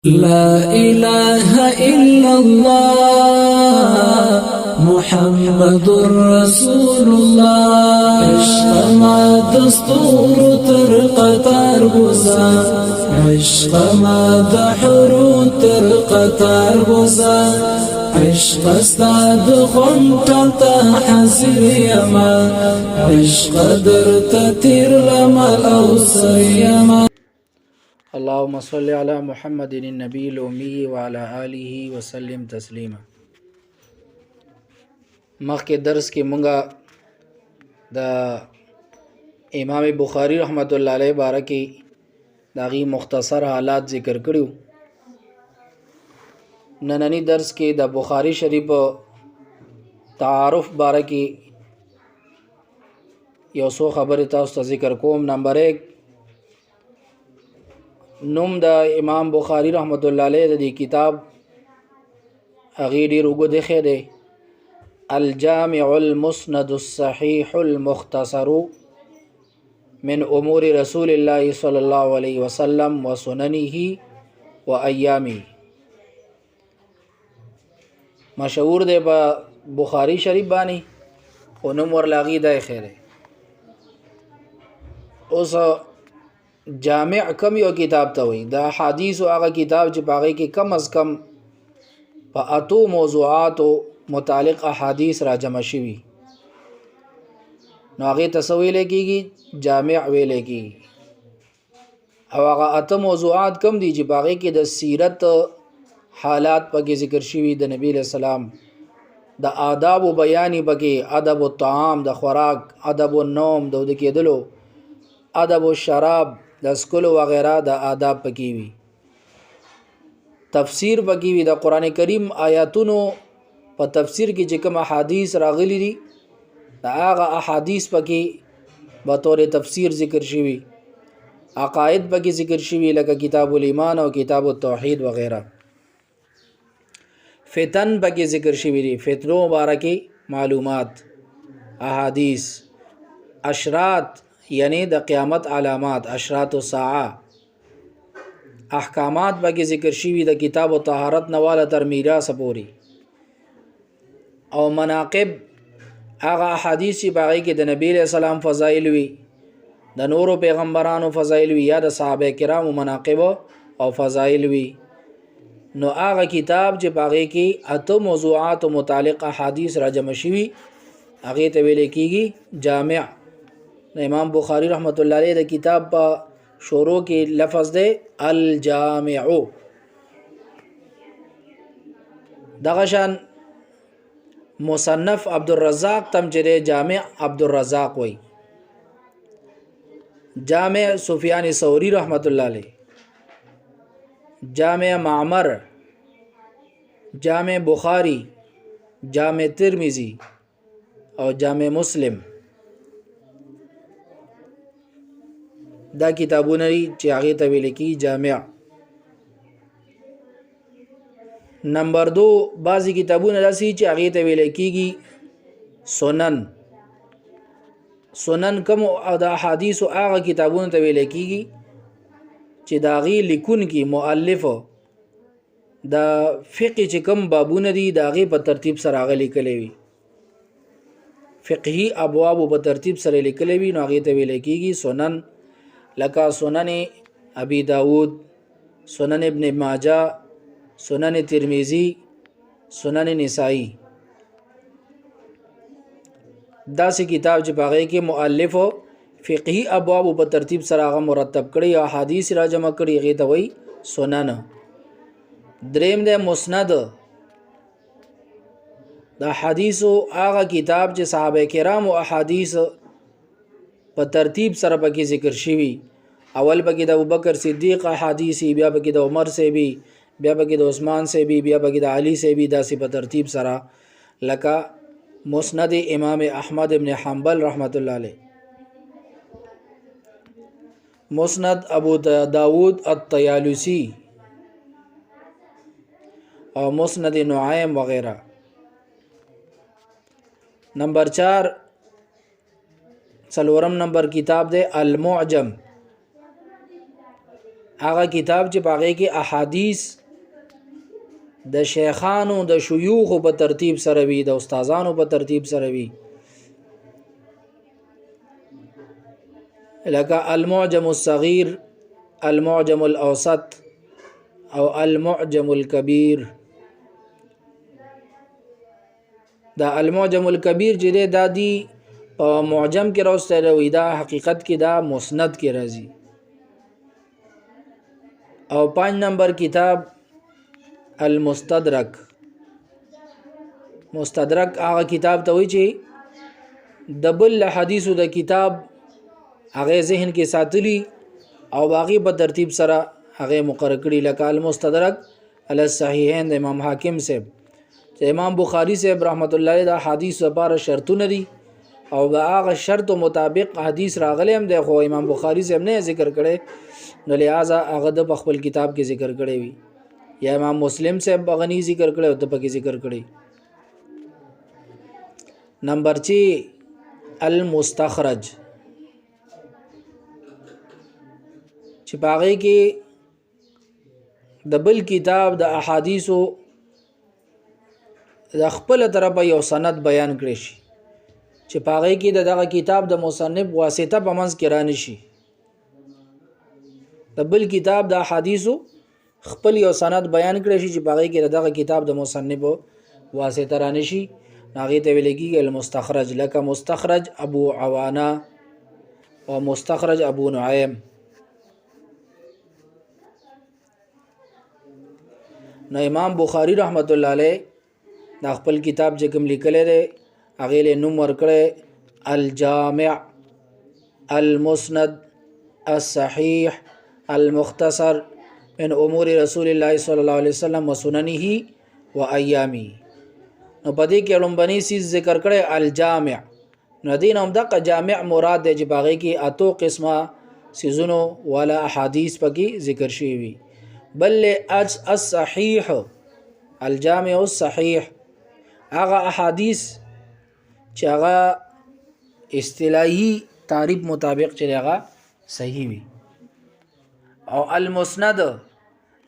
لا إله إلا الله محمد رسول الله عشق ما دستور تر قطار بوزا عشق ما دحرو تر قطار بوزا عشق استاد خونټل ته حاضر یما عشق در تیر لما او سیما اللهم صل على محمد النبي الأمي وعلى آله وسلم تسلیما. مخکې درس کې مونږه د امام بخاری رحمت الله علیه بارکه داغي مختصر حالات ذکر کړیو. نننی درس کې د بخاری شریف تعارف بارکه یو څو خبره تاسو ته ذکر کوم. نمبر 1 نوم د امام بخاری رحمت الله علیه د کتاب هغه ډیر وګړي خېده الجامع المسند الصحيح المختصر من امور رسول الله صلى الله عليه وسلم وسننه وايامه. مشهور دی په بخاری شریف باندې او نوم ورلاغي دی خېده. اوس جامع کم یو کتاب ته وي د حدیث او هغه کتاب چې باغې کې کم از کم په اتو موضوعات متعلق احادیث را جمع شوي نو هغه تسویل کېږي جامع ویل کېږي. او هغه اته موضوعات کم دي چې باغې کې د سیرت حالات پکې ذکر شوي د نبی له سلام د آداب او بیان پکې ادب الطعام د خوراک ادب النوم د کېدلو ادب الشراب د سکولو وغیرہ د آداب پکې وي. تفسیر پکې وي د قران کریم آیاتونو په تفسیر کې چې کوم احادیث راغلي دي هغه احادیث پکې به تور تفسیر ذکر شوي. عقاید پکې ذکر شوي لکه کتاب الایمان او کتاب التوحید وغیرہ. فتن پکې ذکر شوي دي فتنو مبارکي معلومات احادیث. اشراط یعنی د قیامت علامات اشراط الساعه احکامات پکې ذکر شوي د کتاب او طهارت نواله تر میراث پوري. او مناقب هغه احادیث چې باغې کې د نبی له سلام فضایل وي د نورو پیغمبرانو فضایل وي یا د صحابه کرامو مناقب او فضایل وي نو هغه کتاب چې باغې کې اته موضوعات متعلق احادیث را جمع شوي هغه ته ویل کېږي جامع. امام بخاری رحمت الله علیه د کتاب په شروع کې لفظ ده الجامع. دغه شان مصنف عبدالرزاق تم چې جامع عبدالرزاق وای. جامع سفیان ثوری رحمت الله علیه جامع معمر جامع بخاری جامع ترمذی او جامع مسلم دا کتابونه چې هغه ته ویل کی جامع. نمبر 2 بعضی کتابونه داسي چې هغه ته ویل کیږي سنن. سنن کوم او د احادیث او هغه کتابونه ته ویل کیږي چې داغي لیکون کی مؤلف د فقه چې کوم بابونه دي داغي په ترتیب سره هغه لیکلي وي. فقهي ابواب په ترتیب سره لیکلي وي نو هغه ته ویل کیږي سنن. لکه سنن ابي داود سنن ابن ماجه سنن ترمذی سنن نسائی. دا سه کتاب چې باغې کې مؤلف فقهي ابواب په ترتیب سره هغه مرتب کړي او حدیث را جمع کړي هغه ته وایي سنن. دریم د مسند د حدیثو هغه کتاب چې صحابه کرام او احادیث په ترتیب سره پکې ذکر شوي. اول پکې د ابوبکر صدیق احادیث بیا پکې د عمر سے بھی بیا پکې د عثمان سے بھی بیا پکې د علی سے بھی داسې په ترتیب سره لکه مسند امام احمد ابن حنبل رحمت الله علیه مسند ابو داود الطیالسی او مسند نعیم وغیرہ. نمبر 4 څلورم نمبر کتاب دے المعجم هغه کتاب چې باغې کې احادیث د شیخانو د شيوخو په ترتیب سره وي د استادانو په ترتیب سره وي لکه المعجم الصغير المعجم الاوسط او المعجم الكبير دا المعجم الكبير چې دا دی معجم کې راوستل وي دا حقیقت کې دا مسند کې راځي او 5 نمبر کتاب المستدرک مستدرک هغه کتاب ته وایي چې د بل حدیثو د کتاب هغه ذهن کې ساتلی او باقي په ترتیب سره هغه مقرر کړي لکه المستدرک علی الصحیحین د امام حاکم صاحب چې امام بخاری صاحب رحمت الله علیه د حدیث لپاره شرطونه دي او هغه شرط مطابق حدیث راغلی هم دی خو امام بخاری صاحب نه ذکر کړي نو لہذا هغه د خپل کتاب کې ذکر کړي وي یا امام مسلم صاحب غنی ذکر کړي او د پکې ذکر کړي نمبر 6 المستخرج چې باغې کې د بل کتاب د احادیثو د خپل طرفه یو سند بیان کړی شي چې باغې کې دغه کتاب د مصنف واسطه په منځ کې رانه شي د بل کتاب د احادیثو خپل یو سند بیان کړی شي چې باغې کې دغه کتاب د مصنف واسطه رانه شي هغه ته ویل کېږي المستخرج لکه مستخرج ابو عوانه او مستخرج ابو نعیم نو امام بخاری رحمت الله علیه د خپل کتاب چې کوم لیکل دی هغه له نوم ورکړی الجامع المسند الصحيح المختصر من امور رسول الله صلی الله علیه وسلم وسننه وایامه نو پدې کې لومبني سیز ذکر کړي الجامع نو دین هم د جامع مراد دی چې باغې کې اتو قسمه سيزونو ولا احادیث پکې ذکر شوی وي بل الصحيح الجامع الصحيح هغه احادیث چې هغه اصطلاحي تعریف مطابق چې هغه صحیح وي او المسند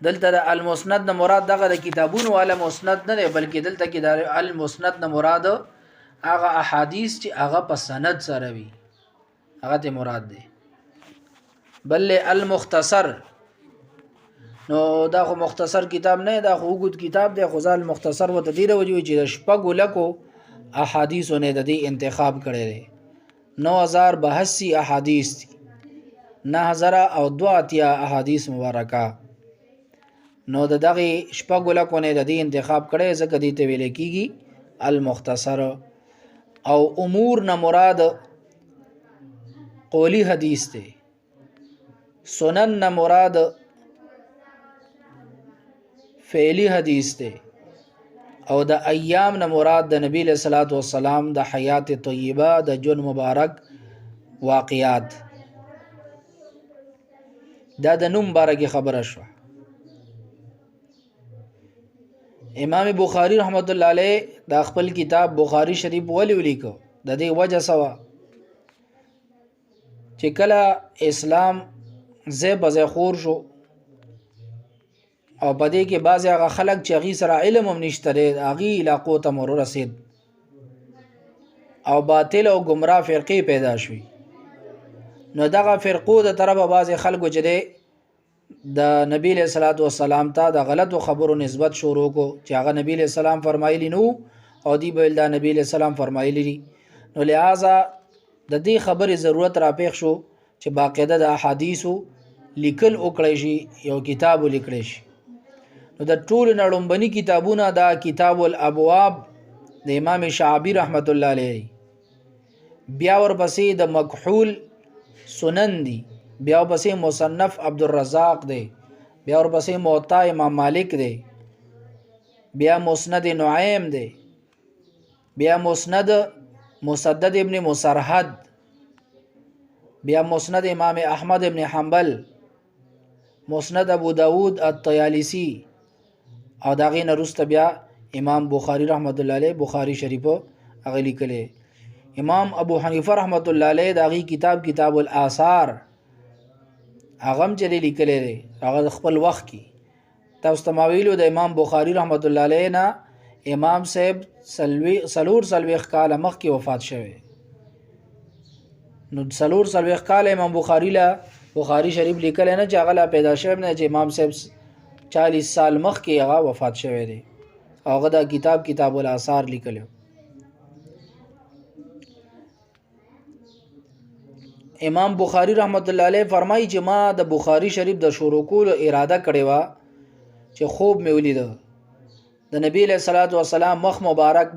دلته د المسند نه مراد دغه د کتابونو والا مسند نه دی بلکې دلته کې د المسند نه مراد هغه احادیث چې هغه په سند سره وي هغه ته مراد دی بل المختصر نو دا خو مختصر کتاب نه دا خو وګد کتاب دی خو ځل مختصر وته دی وجوي چې شپږ لکو احادیث نه د دې انتخاب کړي دي 9082 احادیث 9002 احادیث مبارکه نو دغه شپږ لکو نه د دې انتخاب کړي ځکه دې ته ویل کېږي المختصر او امور نه مراد قولی حدیث ته سنن نه مراد فعلی حدیث ته او د ایام نه مراد د نبی له صلوات و سلام د حیات طیبه د جون مبارک واقعات دا د نوم بارګه خبره شو امام بخاری رحمت الله علیه د خپل کتاب بخاری شریف ولیکو د دې وجه سوا چې کله اسلام زه بزه خور شو او بده کې بعض هغه خلک چې غي سره علم هم نشته هغه علاقو ته مر رسید او باطل او گمراه فرقې پیدا شوي نو دغه فرقو د طرفه بعض خلکو چې د نبی له صلوات و سلام ته د غلطو خبرو نسبت شروع کو چې هغه نبی له سلام فرمایلی نو او دی بل دا نبی له سلام فرمایلی نو لہذا د دې خبرې ضرورت را پېښ شو چې باقاعده د احادیثو لیکل وکړي شي یو کتاب لیکل شي نو د ټول نړمبني کتابونه دا کتاب الابواب د امام شعبی رحمت الله علیه بیا ورپسې د مکحول سنن دي بیا ورپسې مصنف عبدالرزاق دی بیا ورپسې موطا امام مالک دی بیا مسند نعیم دی بیا مسند مسدد ابن مسرحد بیا مسند امام احمد ابن حنبل مسند ابو داود الطیالسی او داغه نرست بیا امام بخاری رحمت الله علیه بخاری شریف هغه لیکلی امام ابو حنیفه رحمت الله علیه داغه کتاب کتاب الاثار هغه هم چې لیکلی دی هغه د خپل وخت کې تاسو ته ما ویلو د امام بخاري رحمت الله علیه نه امام صاحب څلور څلوېښت کاله مخکې وفات شوی نو څلور څلوېښت کاله امام بخاري شریف لیکلی نه چې هغه لا پیدا شوی نه چې امام صاحب 40 سال مخکې هغه وفات شوی دی هغه دا کتاب الاثار لیکلی امام بخاری رحمت الله علیه فرمایي چې ما د بخاری شریف د شروع کولو اراده کړې و چې خوب مې ولید د نبی له صلوات و سلام مخ مبارک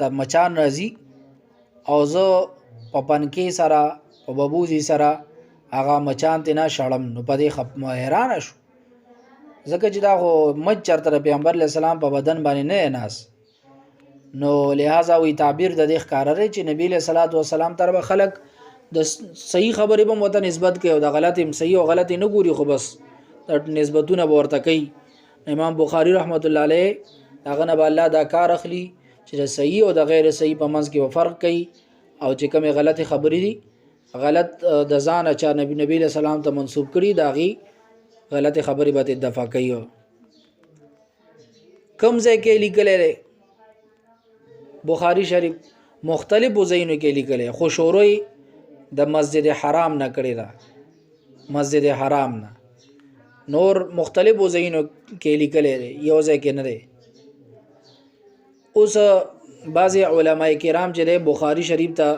ته مچان راځي او زه په پنکې سره په ببوزي سره هغه مچان ته نه شړم نو په دې حیران شو ځکه چې دا خو مچ چرته پیغمبر علیه السلام په بدن باندې نه ناس نو لہذا وی تعبیر د دې ښکارا لري چې نبی له صلوات و سلام تر خلق د صحیح خبرې به مته نسبت کوي او د غلطي صحیح او غلطي نه ګوري خو بس د نسبتونه ورته کوي امام بخاری رحمت الله علیه هغه نه الله دا کار اخلي چې صحیح او د غیر صحیح په منځ کې فرق کوي او چې کومه غلطي خبرې دي غلط د ځان اچا نبی له سلام ته منسوب کړي داغي غلطي خبرې به دفع کوي کوم ځای کې لیکل لري بخاری شریف مختلف وزینو کې لیکل خو شوروي د مسجد حرام نه کړی دا مسجد حرام نه نور مختلف وزینو کې لیکل لري یو ځای کې نه دی اوس بعضی علماء کرام چې بخاری شریف ته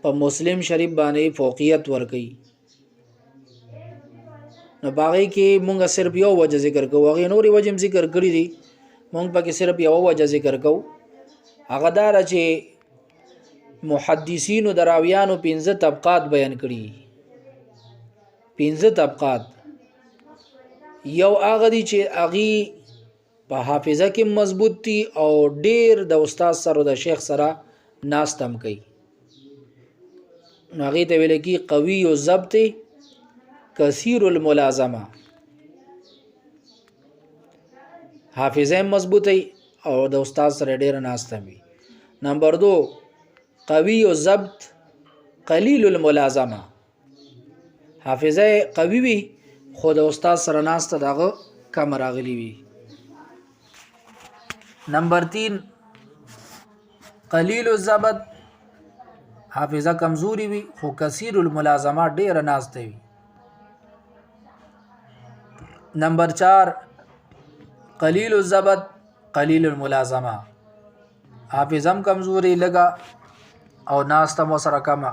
په مسلم شریف باندې فوقیت ورکړي نو باغی کې مونږ صرف یو وجه ذکر کوو هغه نورې وجه ذکر کړی دي مونږ پکې صرف یو وجه ذکر کوو هغه دا چې محدثینو دراویانو 15 طبقات بیان کړي 15 طبقات یو هغه دي چې هغه په حافظه کې مضبوط دي او ډیر د استاد سره د شیخ سره ناستم کوي هغه ته ویل کی قوی او ضبط کثیر الملازمه حافظه مضبوطی او د استاد سره ډیر ناستم وي نمبر 2 قوی او ضبط قلیل الملازمه حافظه قوی وي خو د استاد سره ناسته دغه کم راغلی وي نمبر 3 قلیل الضبط حافظه کمزوري وي خو کثیر الملازمه ډیر ناسته وي نمبر 4 قلیل الضبط قلیل الملازمه حافظم کمزوري لگا او ناسته مو سره کما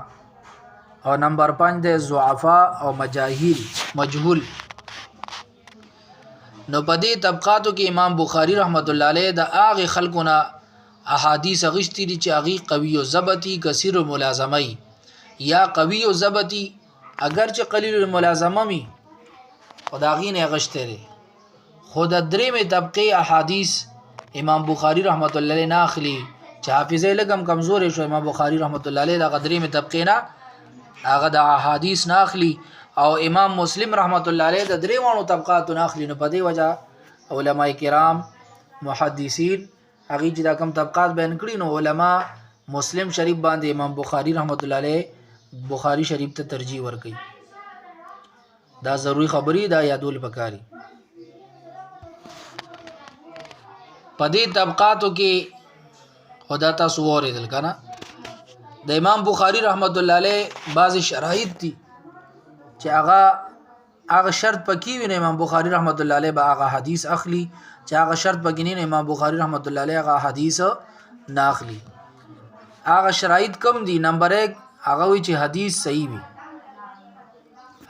او نمبر 5 د ضعفا او مجهول نو په دې طبقاتو کې امام بخاری رحمت الله علیه د هغه خلقونه احادیث غشتي دي چې هغه قوی او ضبطي کثیر الملازمه یا قوی او ضبطي اگر چې قلیل الملازمه می خداغي نه غشته دي خود درېمه طبقه احادیث امام بخاری رحمت الله علیه ناخلی چې حافظه لګم کمزورې شو امام بخاری رحمت الله علیه د درېمه طبقه نه هغه د احادیث ناخلی او امام مسلم رحمت الله علیه د دریوانو طبقات ناخلی نو په دې وجه علماء کرام محدثین هغه چې دا کم طبقات بیان کړي نو علما مسلم شریف باندې امام بخاری رحمت الله علیه بخاری شریف ته ترجیح ورکړي دا ضروری خبري دا یادول پکاري په دې طبقاتو کې خدا تاسو اوریدل کنه د امام بخاری رحمت الله علیه بعضی شرایط دي چې هغه شرط پکې وي امام بخاری رحمت الله علیه به هغه حدیث اخلي چې هغه شرط پکې نه امام بخاری رحمت الله علیه هغه حدیث نه اخلي هغه شرایط کم دي نمبر 1 هغه وی چې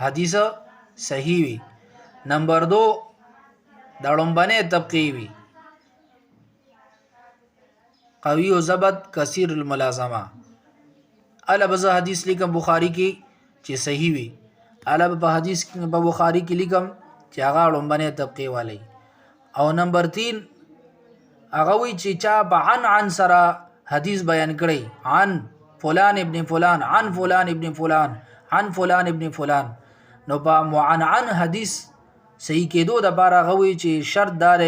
حدیث صحیح وي نمبر 2 دا لومبنه طبقه وي قوی او ضبط کثیر الملازمه الا بز حدیث لیکم بخاری کې چې صحیح وي الا په حدیث په بخاری کې لیکم چې هغه لومبنه طبقه والی او نمبر 3 هغه وی چې چا عن سره حدیث بیان کړي عن فلان ابن فلان عن فلان ابن فلان عن فلان ابن فلان نو په عن حدیث صحیح کېدو د بار هغه وی چې شرط دار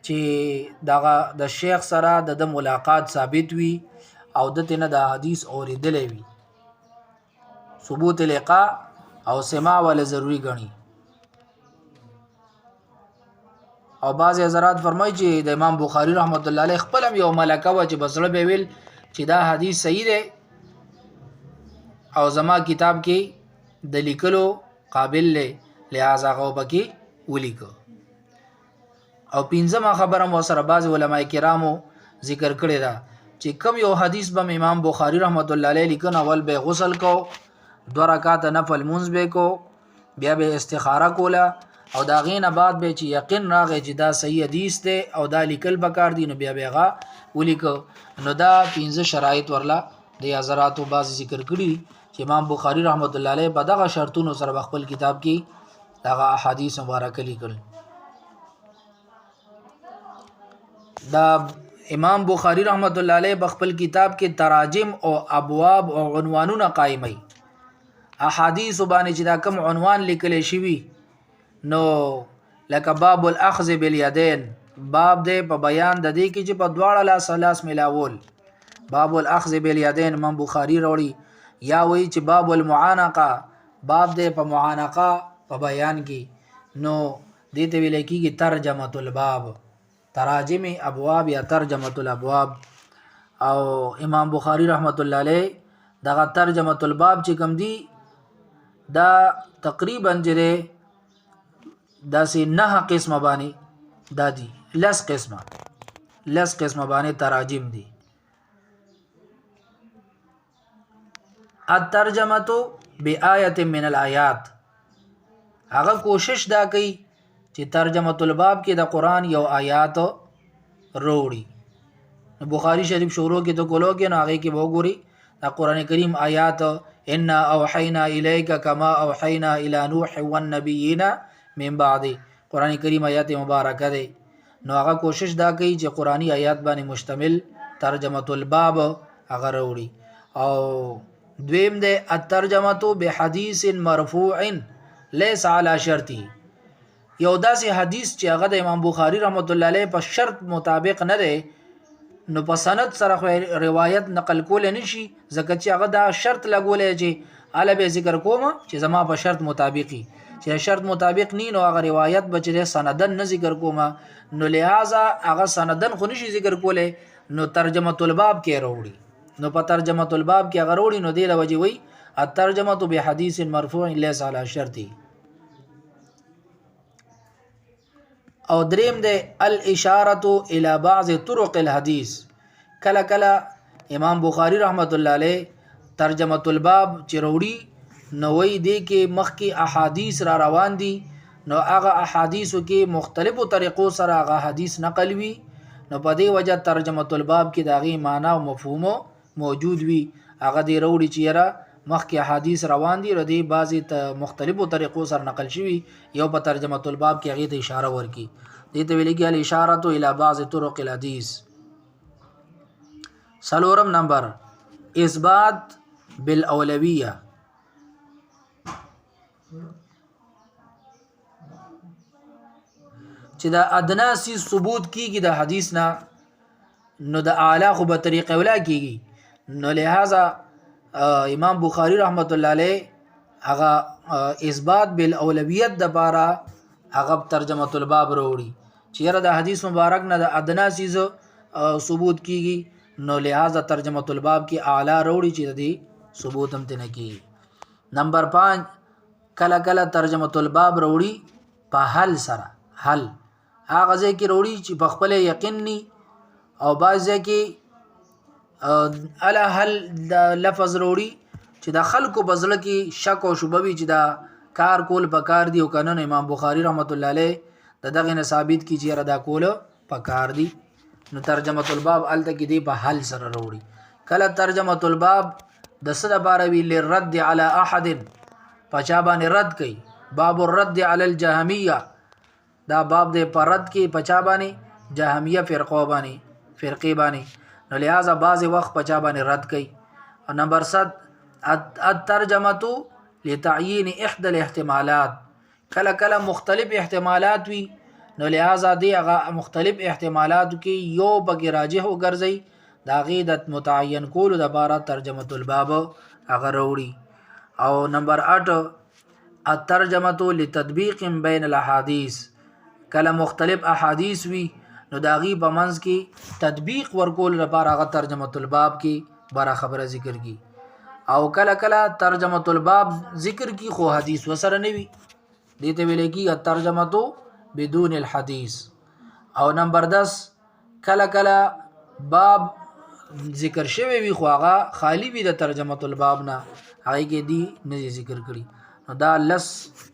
چې د شیخ سره د ملاقات ثابت وي او د تنه د حدیث اوریدلې وي ثبوت لقاء او سماع ول ضروری غني. او بعض حضرات فرمایي چې د امام بخاری رحمت الله علیه خپل یو ملکه و چې بسړه به ویل چې دا حدیث صحیح دی او زما کتاب کې د لیکلو قابل له لہذا غو بکی ولیکو. او پنځمه خبره مو سره بعض علماء کرامو ذکر کړی دا چې کوم یو حدیث به امام بخاری رحمت الله علیه لیکنه اول به غسل کو 2 رکعات نفل منځ به کو بیا به استخاره کوله او دا غینه بعد به چې یقین راغی چې دا صحیح حدیث دی او دا لیکل بکار دی نو بیا بیغه ولیکو. نو دا 15 شرایط ورلا د حضراتو بعض ذکر کړي چې امام بخاری رحمت الله علیه په دغه شرطونو سره خپل کتاب کې دغه احادیث مبارکه لیکل. دا امام بخاری رحمت الله علیه بخپل کتاب کې تراجم او ابواب او عنوانونه قائمي احادیث باندې چې دا کوم عنوان لیکل شوی نو لکه باب الاخذ بالیدین باب دې په بیان د دې کې چې په دواړه لاس لاس ملاول باب الاخذ بالیدین امام بخاری وروړي یا وی چې باب المعانقه باب دې په معانقه په بیان کې نو دې ته ویل کېږي ترجمه الباب تراجم ابواب یا ترجمه الابواب. او امام بخاری رحمت الله علیه دغه ترجمه الباب چې کوم دی دا تقریبا جره داسې 9 قسمه باندې دا دي 10 قسمه باندې تراجم دي. الترجمه بآیه من الآیات هغه کوشش دا کوي چې ترجمه الباب کې د قران یو آیات وروړي. بخاری شریف شروع کې ته کولو کې نو هغه کې وګوري د قران کریم آیات ان اوحینا الیک کما اوحینا الی نوح والنبیین من بعد قران کریم آیات مبارکه ده. نو هغه کوشش دا کوي چې قرآنی آیات باندې مشتمل ترجمه الباب هغه وروړي. او دویم ده الترجمه بحدیث مرفوع ليس على شرطه یو داسې حدیث چې هغه د امام بخاری رحمت الله علیه په شرط مطابق نه دی نو په سند سره روایت نقل کول نشي ځکه چې هغه دا شرط لګولې چې اله به ذکر کوم چې زما په شرط مطابقي چې شرط مطابق ني نو هغه روایت بچره سندن نه ذکر کوم نو لہذا هغه سندن خو نشي ذکر کوله نو ترجمه الباب کې وروړي. نو په ترجمه الباب کې هغه وروړي نو دی د وجه وي الترجمه بحديث مرفوع ليس على شرطه. او دریم ده الاشاره الى بعض طرق الحديث کله کله امام بخاری رحمت الله علیه ترجمه الباب چروړي نو وی دی کې مخ کې احادیث را روان دي نو هغه احادیثو کې مختلفو طریقو سره هغه حدیث نقل وی نو په دې وجه ترجمه الباب کې داغي معنی او مفهوم موجود وي هغه دی وروړي چې را مخ کې احادیث روان دي ردی بعضی مختلفو طریقو سره نقل شوی یو په ترجمه الباب کې هغه ته اشاره ورکی دي ته ویل کې الاشاره الى بعض طرق الحديث. سلورم نمبر اثبات بالاولویه چې دا ادنا سی ثبوت کیږي د حدیث نه نو د اعلی خو به طریقه ولا کیږي نو لہذا امام بخاری رحمت الله علیه هغه اثبات بالاولویت د بارا هغه ترجمه الباب وروړي چې د حدیث مبارک نه د ادنا چیز ثبوت کیږي نو لہذا ترجمه الباب کې اعلی وروړي چې د ثبوت هم تنه کیږي. نمبر 5 کله کله ترجمه الباب وروړي په حل سره حل هغه ځکه وروړي چې په خپل یقین ني او بعض ځکه الا حل د لفظ وروړي چې د خلکو بزله کې شک او شبهه وي چې دا کار کول پکار دی او کنه امام بخاری رحمت الله علیه دغه نه ثابت کی چې را دا کول پکار دی نو ترجمه الباب الته کې دی په حل سره وروړي. کله ترجمه الباب د صد باروی للرد علی احد پچا باندې رد کوي باب الرد علی الجهمیه دا باب د پرد کې پچا باندې جهمیه فرقه باندې نو لہذا بعض وقت پچا باندې رد کوي. نمبر 7 الترجمه لتعیین احدى الاحتمالات کله کله مختلف احتمالات وي نو لہذا دی هغه مختلف احتمالات کې یو بګی راجح وګرځي دا غي د متعین کول د بارا ترجمه الباب هغه وروړي. او نمبر 8 الترجمه لتطبیق بین الاحاديث، کله مختلف احادیث وي نو د هغې په منځ کې تطبیق ورکول لپاره هغه ترجمه الباب کې بره خبره ذکر کی، او کله کله ترجمه الباب ذکر کی خو حدیث وسره نه وي، دې ته ویل کېږي الترجمه بدون الحدیث. او نمبر 10 کله کله باب ذکر شوی وي خو هغه خالی وي د ترجمه الباب نه، هغه کې دی نه ذکر کړي، نو دا لس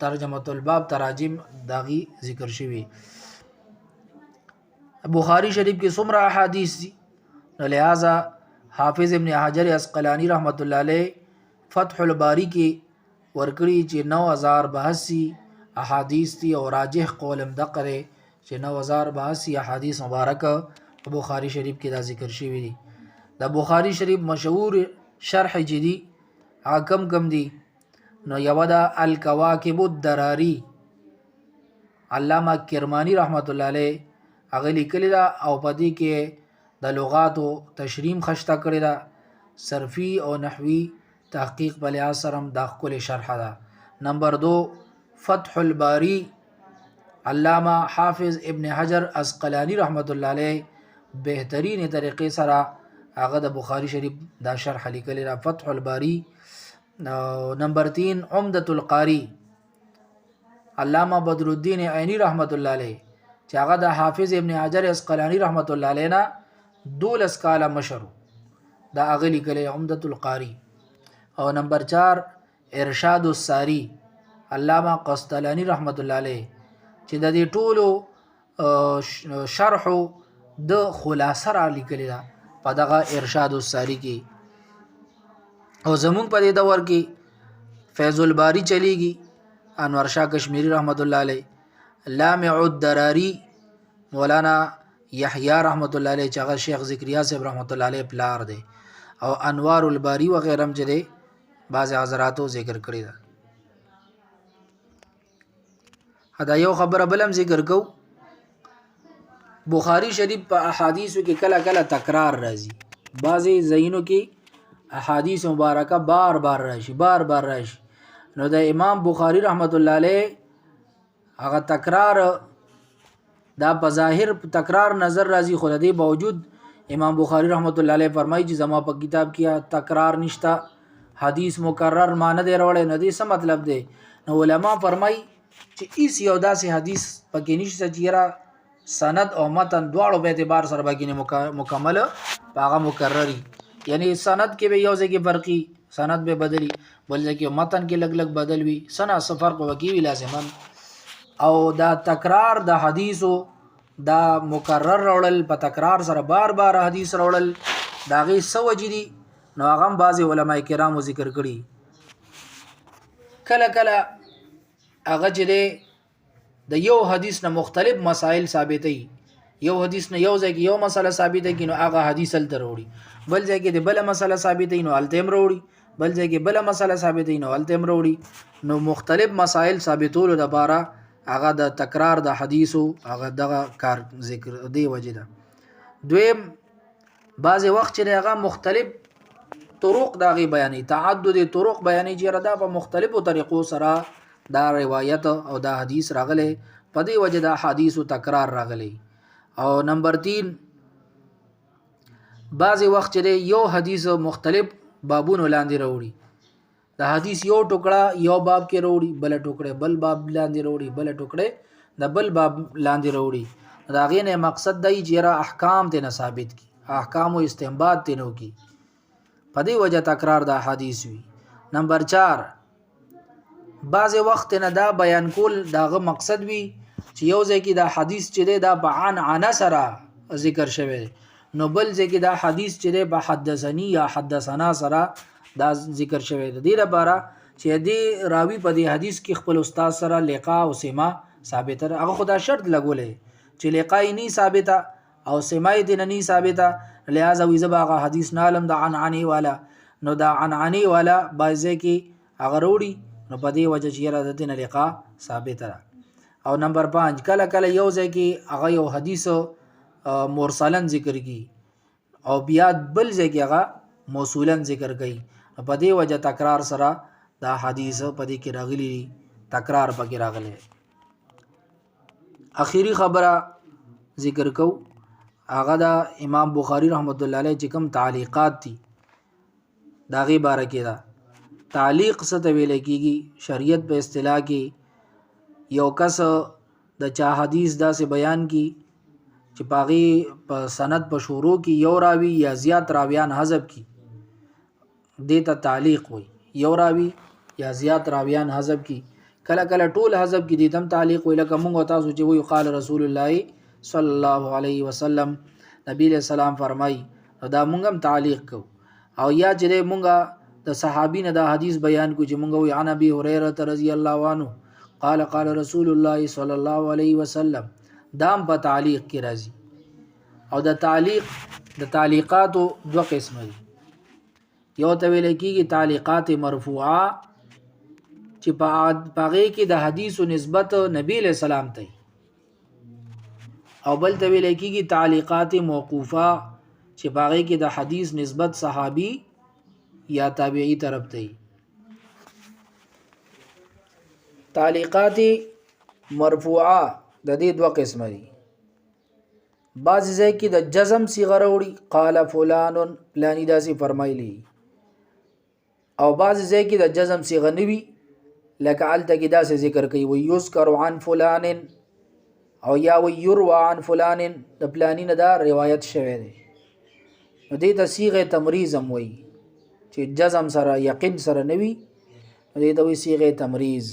ترجمه الباب تراجم داغي ذکر شوی. بخاری شریف کې څومره احادیث دي، نو لہذا حافظ ابن حجر عسقلانی رحمت الله علیه فتح الباری کې ورکړي چې 9082 احادیث دي، او راجح قول هم دغه دی چې 9082 احادیث مبارکه په بخاری شریف کې دا ذکر شوی دي. د بخاری شریف مشهور شرح جدي کم کم دي، نو یو دا الکواکب الدراری علامه کرمانی رحمت الله علیه هغه لیکلی دا، او په دې کې د لغاتو تشریم خشته کړی دا، صرفي او نحوي تحقیق په لحاظ سره هم دا ښکلې شرحه ده. نمبر 2 فتح الباری علامه حافظ ابن حجر عسقلانی رحمت الله علیه بهترین طریقې سره هغه د بخاری شریف دا شرح لیکلی دا فتح الباری. نمبر 3 عمدة القاری علامه بدر الدین عینی رحمت الله علیه چې هغه د حافظ ابن حجر عسقلانی رحمت الله علیه نه 12 کاله مشر دا هغه لیکلی عمدة القاری. او نمبر 4 ارشاد الساری علامه قسطلانی رحمت الله علیه چې د دې ټولو شرح د خلاصه را لیکلی دا په دغه ارشاد الساری کې. او زمونږ په دې دور کې فیض الباری چلیږي، انور شاه کشمیری رحمت الله علیه، لامع الدراری مولانا یحیی رحمت الله علیه چې هغه شیخ ذکریا صاحب رحمت الله علیه پلار دی، او انوار الباری وغیرہ هم چې دی بعض حضراتو ذکر کړی ده. دا یو خبره بلم ذکر کو، بخاری شریف په احادیثو کې کله کله تکرار راځي، بعضی ځایونو کې احادیث مبارکه بار بار راشي، نو د امام بخاری رحمت الله علیه هغه تکرار دا په ظاهر تکرار نظر راځي، خو د دې باوجود امام بخاری رحمت الله علیه فرمایي چې زما په کتاب کې تکرار نشته، حدیث مکرر معنی دی راوړی نه دی. څه مطلب دی؟ نو علما فرمایي چې ایس یو داسې حدیث پکې نشته چې یاره سند او متن دواړو په اعتبار سره باندې مکمل هغه مکرري، یعنی سند کې به یو ځای کې فرقي سند به بدلی، بل ځای کې متن کې لګ لګ بدل وي، سنا فرق وکي وی لازما. او دا تکرار د حدیثو دا مکرر راوړل په تکرار سره بار بار حدیث راوړل دا غي سوجي دي، نو هغه بعض علما کرامو ذکر کړي. کله کله هغه چې د یو حدیث نه مختلف مسائل ثابتوي، یو حدیث نه یو ځای کې یو مسله ثابته کینو هغه حدیث ال تروړي، بل ځای کې د بل مسله ثابته نو ال تم وروړي، بل ځای کې بل مسله ثابته نو ال تم وروړي. نو مختلف مسائل ثابتولو لپاره هغه د تکرار د حدیثو هغه دغه کار ذکر دی وجه ده. دویم بعض وخت چې هغه مختلف طرق داغي بیانې، تعدد طرق بیانې چې ردا په مختلفو طریقو سره دا روایت او دا حدیث راغله، په دې وجه دا حدیث تکرار راغلی. او نمبر 3 بعضی وخت چې یو حدیث مختلف بابونو لاندې راوړي، د حدیث یو ټوکړه یو باب کې راوړي، بل ټوکړه بل باب لاندې راوړي، بل ټوکړه د بل باب لاندې راوړي. دا غینه مقصد دی چې را احکام ته ثابت کی، احکام او استنباط ته نو کی، په دې وجه تکرار د حدیث وی. نمبر 4 بعض وخت نه دا بیان کول داغه مقصد وی چې یو ځای کې دا حدیث چې دا په عن سره ذکر شوی، نو بل ځای کې دا حدیث چې په حدثنی یا حدثنا سره دا ذکر شوی. د دې لپاره چې دې راوی په دې حدیث کې خپل استاد سره لقاء او سما ثابته، هغه خدا شرط لګولې چې لقاء نه ثابته او سماع دې نه ثابته، لہذا وی زبا حدیث نالم د عنعنی والا، نو دا عنعنی والا بازه کې هغه وروړي، نو په دې وجه چې را د دې لقاء ثابته. او نمبر 5 کله کله یو ځای کې هغه یو حدیث مرسلن ذکر کی او بیا بل ځای کې هغه موصولن ذکر کړي، په دې وجه تکرار سره دا حدیث په دې کې راغلي تکرار پکې راغلی. اخیری خبره ذکر کو هغه دا امام بخاری رحمت الله علیه چې کوم تعلیقات دي داغي باره کې دا تعلیق څه ته ویل کېږي. شریعت په اصطلاح کې یو کس د چا حدیث داسې بیان کی چې پاغي په سند په شروع کې یو راوی یا زیات راویان حذف کی دیتا تعلیق وي. یو راوی یا زیات راویان حذف کی کله کله ټول حذف کی دیتم تعلیق وي. لکه موږ تاسو چې وی قال رسول الله صلی الله علیه وسلم نبی له سلام فرمای دا موږ هم تعلیق کو. او یا چې موږ د صحابین دا حدیث بیان کو چې موږ وی عن ابي هريره رضی الله عنه قال قال رسول الله صلی الله علیه وسلم دام په تعلیق کې راځي. او د تعلیقاتو دو قسم دي. یو ته ویل کېږي تعلیقات مرفوعه چې په هغې کې د حدیثو نسبت نبی علیہ السلام ته، او بل ته ویل کېږي تعلیقات موقوفه چې په هغې کې د حدیث نسبت صحابي یا تابعی طرف ته. تعلیقات مرفوعه د دې دوه قسمه دي. بعض ځای کې د جزم صيغه راوړي قال فلان پلانی داسې فرمایلی، او بعض ځای کې د جزم صيغه نه وي لکه الته کې داسې ذکر کوي وي یذکر عن فلان او یا وي يروى عن فلان د پلانی نه دا روایت شوی دی. نو دې ته صيغه تمریز هم وي چې جزم سره یقین سره نه وي، دې ته وي صيغه تمریز.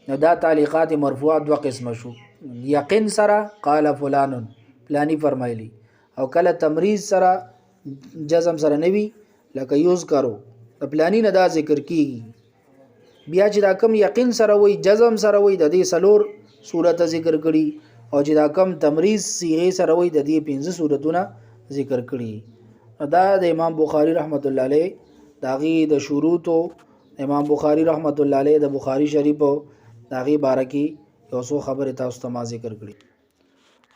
نو دا تعلیقات مرفوعه دو قسمه شو، یقین سره قال فلان پلانی فرمایلی، او کله تمریز سره جزم سره نوی لکه یذکرو د پلانی نه دا ذکر کیږي. بیا چې دا کم یقین سره وي جزم سره وي د دې سلور صورت ذکر کړي، او چې دا کم تمریز صيغه سره وي د دې 15 صورتونه ذکر کړي. دا د امام بخاری رحمت الله علیه داغي د شروطو امام بخاری رحمت الله علیه د بخاری شریف داغي بارکی یو څو خبره تاسو ته ما ذکر کړي.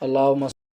اللهم